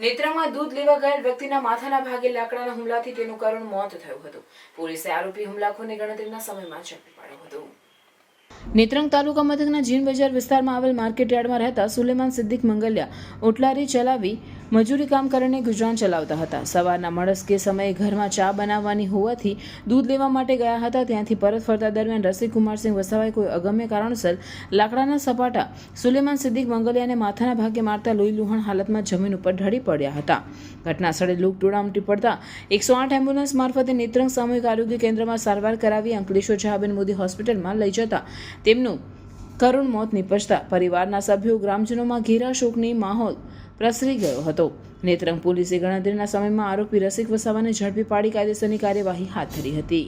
નેત્રંગમાં દૂધ લેવા ગયેલ વ્યક્તિના માથાના ભાગે લાકડાના હુમલાથી તેનું કરુણ મોત થયું હતું. પોલીસે આરોપી હુમલાખોરને ગણતરીના સમયમાં ઝડપી પાડ્યો હતો. નેત્રંગ તાલુકા મથકના જીન બજાર વિસ્તારમાં આવેલ માર્કેટ યાર્ડમાં રહેતા સુલેમાન સિદ્દીક મંગલિયા ઓટલારી ચલાવી મજૂરી કામ કરીને ગુજરાન ચલાવતા હતા. સવારના મળસ્કે સમયે ઘરમાં ચા બનાવવાની હોવાથી દૂધ લેવા માટે ગયા હતા. ત્યાંથી પરત ફરતા દરમિયાન રસિકકુમારસિંહ વસાવાએ કોઈ અગમ્ય કારણસર લાકડાના સપાટા સુલેમાન સિદ્દીક મંગલિયાને માથાના ભાગે મારતા લોહીલુહાણ હાલતમાં જમીન ઉપર ઢળી પડ્યા હતા. ઘટના સ્થળે લોકટોળા ઉમટી પડતા 108 એમ્બ્યુલન્સ મારફતે નેત્રંગ સામૂહિક આરોગ્ય કેન્દ્રમાં સારવાર કરાવી અંકલેશ્વર જહાબેન મોદી હોસ્પિટલમાં લઈ જતા તેમનું કરુણ મોત નિપજતા પરિવારના સભ્યો ગ્રામજનોમાં ઘેરા શોકની માહોલ પ્રસરી ગયો હતો. નેત્રંગ પોલીસે ગણતરીના સમયમાં આરોપી રસિક વસાવાને ઝડપી પાડી कायदेसर कार्यवाही हाथ धरी थी.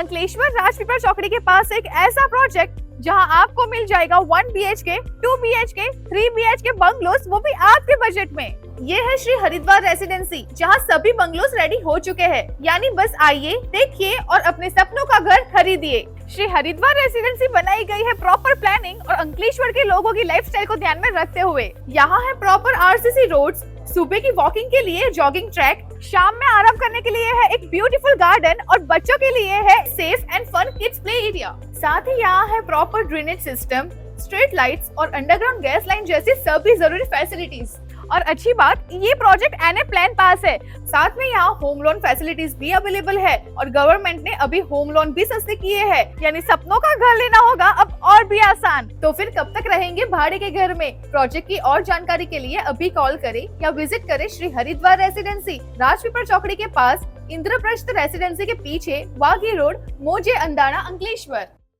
अंकलेश्वर राजपीपल चौकड़ी के पास एक ऐसा प्रोजेक्ट जहां आपको मिल जाएगा 1 BHK, 2 BHK, 3 BHK बंगलोस, वो भी आपके बजट में. ये है श्री हरिद्वार रेसिडेंसी, जहां सभी बंगलोस रेडी हो चुके हैं. यानी बस आइए, देखिए और अपने सपनों का घर खरीदिए. श्री हरिद्वार रेसिडेंसी बनाई गई है प्रॉपर प्लानिंग और अंकलेश्वर के लोगों की लाइफस्टाइल को ध्यान में रखते हुए. यहाँ है प्रॉपर RCC रोड्स, सुबह की वॉकिंग के लिए जॉगिंग ट्रैक, शाम में आराम करने के लिए है एक ब्यूटीफुल गार्डन और बच्चों के लिए है safe and fun kids play area. साथ ही यहाँ है proper drainage system, street lights और अंडरग्राउंड गैस लाइन जैसी सभी जरूरी फैसिलिटीज. और अच्छी बात, ये प्रोजेक्ट NA प्लान पास है. साथ में यहाँ होम लोन फैसिलिटीज भी अवेलेबल है और गवर्नमेंट ने अभी होम लोन भी सस्ते किए हैं. यानी सपनों का घर लेना होगा अब और भी आसान. तो फिर कब तक रहेंगे भाड़े के घर में? प्रोजेक्ट की और जानकारी के लिए अभी कॉल करें या विजिट करें श्री हरिद्वार रेसिडेंसी, राजपीपल चौकड़ी के पास, इंद्रप्रस्थ रेसिडेंसी के पीछे, वाघी रोड, मोजे अंदाना, अंकलेश्वर.